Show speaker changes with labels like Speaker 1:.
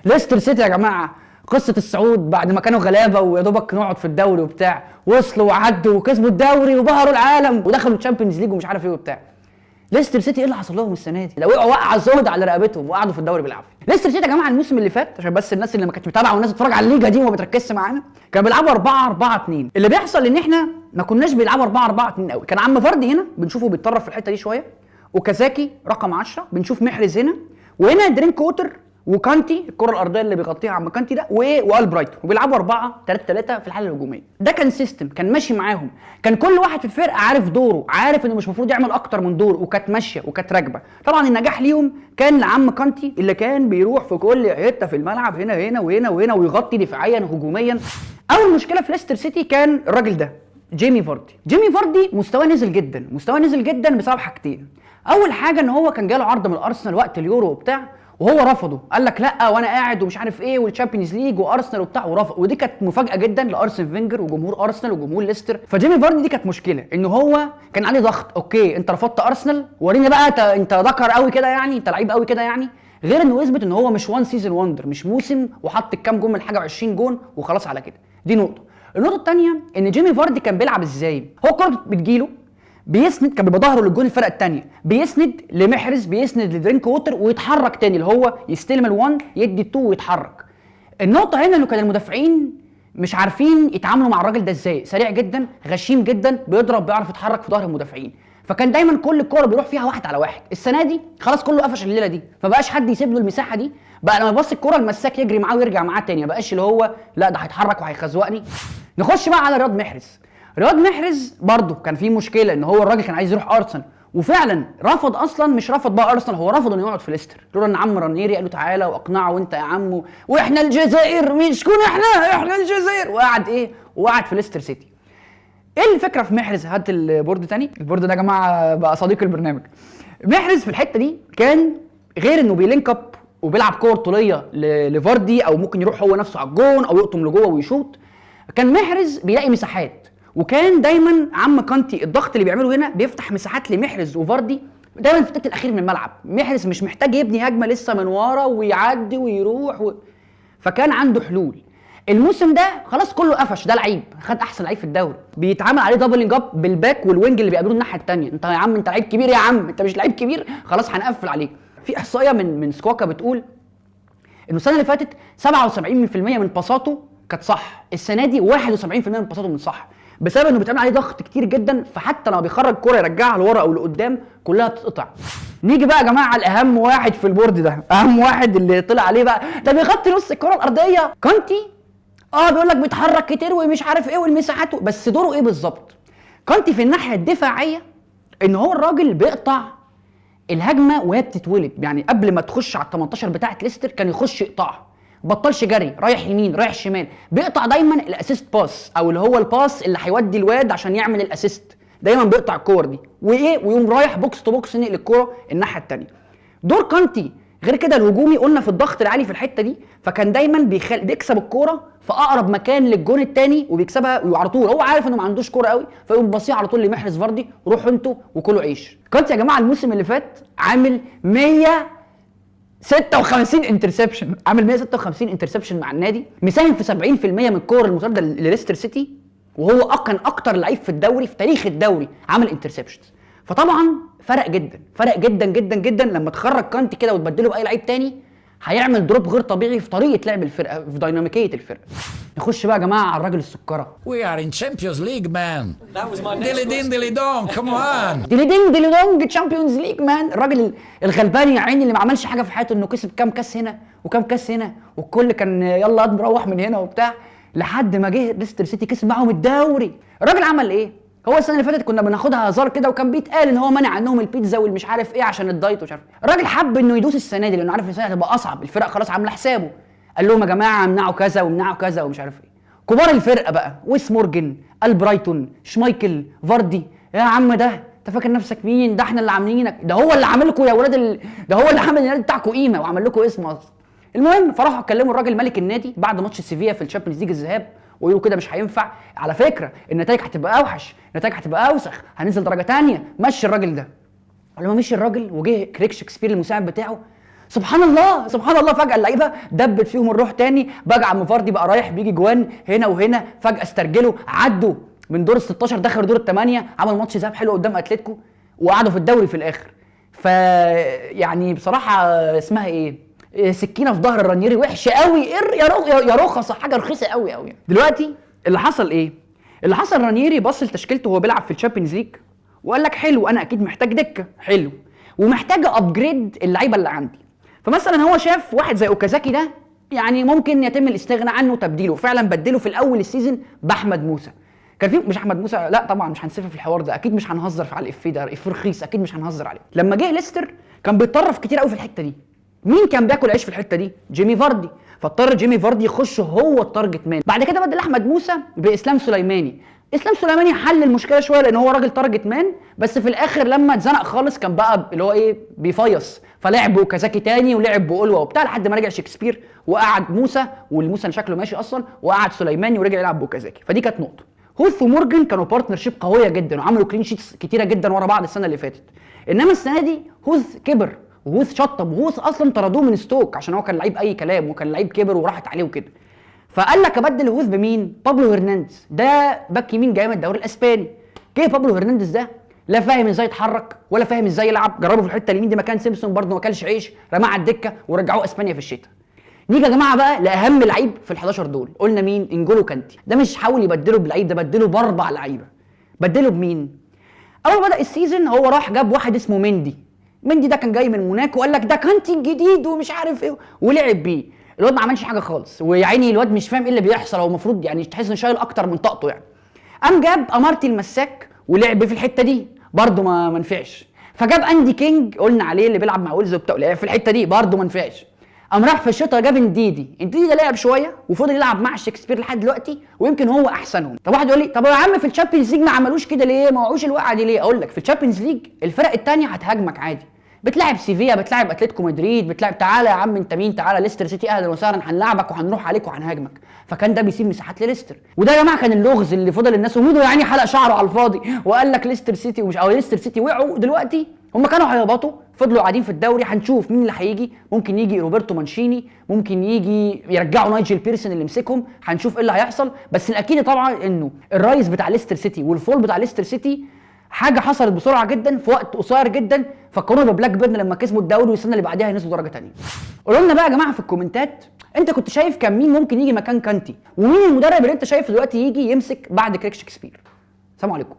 Speaker 1: ليستر سيتي يا جماعه قصه الصعود بعد ما كانوا غلابه ويا دوبك نقعد في الدوري وبتاع، وصلوا وعدوا وكسبوا الدوري وبهروا العالم ودخلوا الشامبيونز ليج ومش عارف ايه وبتاع. ليستر سيتي ايه اللي حصل لهم السنه دي؟ لو وقعوا وقعه زود على رقبتهم وقعدوا في الدوري بالعافيه. ليستر سيتي يا جماعه الموسم اللي فات، عشان بس الناس اللي ما كانتش متابعه والناس بتتفرج على الليجا دي وما بتركزش معانا، كانوا بيلعبوا 4-4-2. اللي بيحصل ان احنا ما كناش بنلعبوا 4-4-2 قوي. كان عم فاردي هنا بنشوفه بيتطرف في الحته دي شويه، وكازاكي رقم 10 بنشوف محرز هنا، وهنا درينك ووتر وكانتي الكره الارضيه اللي بيغطيها عم كانتي ده والبرايتون، وبيلعبوا 4-3-3 في الحاله الهجوميه. ده كان سيستم كان ماشي معاهم، كان كل واحد في الفرقه عارف دوره، عارف انه مش المفروض يعمل اكتر من دور، وكانت ماشيه وكانت راكبه. طبعا النجاح ليهم كان لعم كانتي اللي كان بيروح في كل حته في الملعب هنا هنا وهنا وهنا ويغطي دفاعيا وهجوميا. اول مشكله في ليستر سيتي كان الراجل ده جيمي فاردي. جيمي فاردي مستواه نزل جدا، مستواه نزل جدا بسبب حاجتين. اول حاجه ان هو كان جاله عرض من الارسنال وقت اليورو وبتاع، وهو رفضه، قال لك لا وانا قاعد ومش عارف ايه والتشامبيونز ليج وارسنال وبتاع، ورفض. ودي كانت مفاجاه جدا لارسن فينجر وجمهور ارسنال وجمهور ليستر. فجيمي فاردي دي كانت مشكله، ان هو كان عليه ضغط. اوكي انت رفضت ارسنال، وريني بقى انت ذكر قوي كده يعني، انت لعيب قوي كده يعني. غير انه يثبت ان هو مش وان سيزون وندر، مش موسم وحط الكام جون من حاجه 20 جون وخلاص على كده. دي نقطه. النقطه الثانيه ان جيمي فاردي كان بيلعب ازاي؟ هو الكره بتجيله بيسند، كان بيبقى ظهره للجون الفرقه الثانيه، بيسند لمحرز، بيسند لدرينك ووتر ويتحرك تاني، اللي هو يستلم ال1 يدي ال2 ويتحرك. النقطه هنا انه كان المدافعين مش عارفين يتعاملوا مع الراجل ده ازاي، سريع جدا، غشيم جدا، بيضرب، بيعرف يتحرك في ظهر المدافعين. فكان دايما كل الكوره بيروح فيها واحد على واحد. السنه دي خلاص كله قفش الليله دي، فبقاش حد يسيب له المساحه دي، بقى لما يبص الكوره المساك يجري معاه ويرجع معاه تاني، ما بقاش اللي هو لا ده هيتحرك وهيخزوقني. نخش بقى على رياض محرز. رياض محرز برضه كان فيه مشكله، ان هو الراجل كان عايز يروح ارسنال، وفعلا رفض. اصلا مش رفض بقى ارسنال، هو رفض انه يقعد في ليستر، لولا ان عم رانيري قال له تعالى واقنعه وانت يا عم واحنا الجزائر، مش كون احنا الجزائر، وقعد ايه، وقعد في ليستر سيتي. ايه الفكره في محرز؟ هات البورد تاني. البورد ده يا جماعه بقى صديق البرنامج. محرز في الحته دي كان غير انه بيلينك اب وبيلعب كور طوليه لفاردي، او ممكن يروح هو نفسه على الجون او يقطم لجوه ويشوط. كان محرز بيلاقي مساحات، وكان دايما عم كانتي الضغط اللي بيعمله هنا بيفتح مساحات لمحرز وفاردي دايما في التلت الاخير من الملعب. محرز مش محتاج يبني هجمه لسه من ورا ويعدي ويروح فكان عنده حلول. الموسم ده خلاص كله قفش، ده لعيب خد احسن لعيب في الدوري، بيتعامل عليه دبلنج اب بالباك والوينج اللي بيقابلوه الناحيه الثانيه. انت يا عم انت لعيب كبير، يا عم انت مش لعيب كبير، خلاص هنقفل عليك. في احصائيه من سكواكا بتقول انه السنه اللي فاتت 77% من باصاته كانت صح، السنه دي 71% من باصاته من صح، بسبب انه بيتعمل عليه ضغط كتير جدا، فحتى لما بيخرج كوره يرجعها لورا او لقدام كلها بتتقطع. نيجي بقى يا جماعه على الاهم واحد في البورد ده، اهم واحد اللي طلع عليه بقى، ده بيغطي نص الكره الارضيه. كانتي بيقول لك بيتحرك كتير ومش عارف ايه والمساحات، بس دوره ايه بالظبط؟ كانتي في الناحيه الدفاعيه ان هو الراجل بيقطع الهجمه وهي بتتولد، يعني قبل ما تخش على ال 18 بتاعه ليستر كان يخش يقطعها، بطلش جري رايح يمين رايح شمال، بيقطع دايما الاسيست باس، او اللي هو الباس اللي هيودي الواد عشان يعمل الاسيست، دايما بيقطع الكور دي ويقوم رايح بوكس تو بوكس ينقل الكوره الناحيه الثانيه. دور كانتي غير كده الهجومي، قلنا في الضغط العالي في الحته دي، فكان دايما بيكسب الكوره في اقرب مكان للجون الثاني وبيكسبها وعلى طول، هو عارف انه ما عندوش كوره قوي فيقوم باصيها على طول لمحرز فاردي، روحوا انتوا وكلوا عيش. كانتي يا جماعه الموسم اللي فات عامل 156 انترسبشن، عامل 156 انترسبشن مع النادي، مساهم في 70% من الكور المسدده لليستر سيتي، وهو كان اكتر لعيب في الدوري في تاريخ الدوري عامل انترسبشنز. فطبعا فرق جدا، فرق جدا جدا جدا لما تخرج كانتي كده وتبدله باي لعيب تاني، هيعمل دروب غير طبيعي في طريقه لعب الفرقه، في ديناميكيه الفرقه. نخش بقى يا جماعه على الراجل السكره.
Speaker 2: We are in Champions League, man. That was my next question. Dilly dong, come on.
Speaker 1: ديلي دونج تشامبيونز ليج مان. الراجل الغلباني يا عيني اللي ما عملش حاجه في حياته، انه كسب كام كاس هنا وكام كاس هنا، والكل كان يلا نروح من هنا وبتاع، لحد ما جه ليستر سيتي كسب معاهم الدوري. الراجل عمل ايه؟ هو السنه اللي فاتت كنا بناخدها هزار كده، وكان بيتقال ان هو منع عنهم البيتزا والمش عارف ايه عشان الدايت ومش عارف. الراجل حب انه يدوس السنه دي لانه عارف السنه هتبقى اصعب، الفرق خلاص عامله حسابه. قال لهم يا جماعه امنعوا كذا وامنعوا كذا ومش عارف ايه. كبار الفرقه بقى ويس مورجن، البرايتون، شمايكل، فاردي، يا عم ده انت فاكر نفسك مين؟ ده احنا اللي عاملينك، ده هو اللي عامل لكم يا ولاد ده هو اللي عامل النادي بتاعكم قيمه وعمل لكم اسم اصلا. المهم فراحوا اتكلموا الراجل ملك النادي بعد ماتش سيفيا في الشامبيونز ليج الذهاب، ويقولوا كده مش هينفع، على فكره النتائج هتبقى اوحش، النتائج هتبقى اوسخ، هننزل درجه ثانيه، مشي الراجل ده. ولما مشي الراجل وجه كريك شكسبير المساعد بتاعه، سبحان الله سبحان الله، فجاه اللعيبه دبت فيهم الروح تاني. بقى عم فاردي بقى رايح بيجي جوان هنا وهنا، فجاه استرجلوا عدوا من دور ال 16 دخلوا دور الثمانيه، عملوا ماتش ذهاب حلو قدام اتلتيكو وقعدوا في الدوري في الاخر. يعني بصراحه اسمها ايه، سكينه في ظهر رانييري وحشه قوي، يا رخصه، حاجه رخيصه قوي قوي. دلوقتي اللي حصل ايه؟ اللي حصل رانييري بص لتشكيلته وهو بيلعب في الشامبيونز ليج وقال لك حلو، انا اكيد محتاج دكه، حلو، ومحتاج ابجريد اللعيبه اللي عندي. فمثلا هو شاف واحد زي اوكازاكي ده يعني ممكن يتم الاستغناء عنه وتبديله، فعلا بدله في الاول السيزون باحمد موسى. كان في مش احمد موسى، لا طبعا مش هنسف في الحوار ده، اكيد مش هنهزر على الافيه ده، افيه رخيص اكيد مش هنهزر عليه. لما جه ليستر كان بيتطرف كتير قوي في الحته دي. مين كان بياكل عيش في الحته دي؟ جيمي فاردي. فاضطر جيمي فاردي يخش هو التارجت مان. بعد كده بدل احمد موسى باسلام سليماني. اسلام سليماني حل المشكله شويه لان هو راجل تارجت مان، بس في الاخر لما اتزنق خالص كان بقى اللي هو ايه بيفيص، فلعب بوكازاكي تاني ولعب بأولوا وبتاع لحد ما رجع شكسبير وقعد موسى، والموسى شكله ماشي اصلا، وقعد سليماني ورجع يلعب بوكازاكي. فدي كانت نقطه. هوث ومورجان كانوا بارتنرشيب قويه جدا وعملوا كلين شيتس كتيره جدا ورا بعض السنه اللي فاتت. انما السنه دي هوث كبر وهوث شطب، وهوث اصلا طردوه من ستوك عشان هو كان لعيب اي كلام وكان لعيب كبر وراحت عليه وكده. فقال لك ابدل هوث بمين؟ بابلو هرنانديز، ده باك يمين جاي من الدوري الاسباني. جه بابلو هرنانديز ده لا فاهم ازاي يتحرك ولا فاهم ازاي يلعب، جربوا في الحته اليمين دي مكان سيمسون برضه ما كلش عيش، رماه على الدكه ورجعوه اسبانيا في الشتاء. نيجي يا جماعه بقى لاهم لعيب في ال11 دول، قلنا مين؟ انجولو كانتي. ده مش حاول يبدله بلعيب، ده بدله باربع لعيبه. بدله بمين؟ اول بدا السيزون هو راح جاب واحد اسمه مندي ده كان جاي من موناكو وقال لك ده كانتي الجديد ومش عارف ايه، ولعب بيه. الواد ما عملش حاجه خالص، ويا عيني الواد مش فاهم ايه اللي بيحصل، هو المفروض يعني تحس انه شايل اكتر من طاقته يعني. قام جاب امارتي المساك ولعب في الحته دي برده ما نفعش. فجاب اندي كينج قلنا عليه اللي بيلعب مع ويلز وبتاع في الحته دي برده ما نفعش. قام راح في الشوطه جاب انديدي ده لعب شويه وفضل يلعب مع شكسبير لحد دلوقتي ويمكن هو احسنهم. طب واحد يقول لي طب يا عم في الشامبيونز ليج ما عملوش كده ليه؟ ما وقعوش الوقعه دي ليه؟ اقول لك في الشامبيونز ليج الفرق الثانيه هتهاجمك عادي، بتلعب سيفيا، بتلعب اتلتيكو مدريد، بتلعب تعالى يا عم انت مين، تعالى ليستر سيتي اهلا وسهلا هنلعبك وهنروح عليك وهنهاجمك. فكان ده بيسيب مساحات لليستر، وده يا جماعه كان اللغز اللي فضل الناس وميدو يعني حلق شعره على الفاضي وقال لك ليستر سيتي ومش او ليستر سيتي وقعوا. دلوقتي هم كانوا هيهبطوا، فضلوا قاعدين في الدوري. هنشوف مين اللي هيجي، ممكن يجي روبرتو مانشيني، ممكن يجي يرجعوا نايجل بيرسون اللي مسكهم، هنشوف ايه اللي هيحصل. بس الاكيد طبعا انه الرايز بتاع ليستر سيتي والفول بتاع ليستر سيتي حاجه حصلت بسرعه جدا في وقت قصير جدا. فكرونا ببلاك بيرن لما كسبوا الدوري والسنه اللي بعدها هينزلوا درجه ثانيه. قولوا لنا بقى يا جماعه في الكومنتات انت كنت شايف كان مين ممكن يجي مكان كانتي، ومين المدرب اللي انت شايف دلوقتي يجي يمسك بعد كريك شكسبير. سلام عليكم.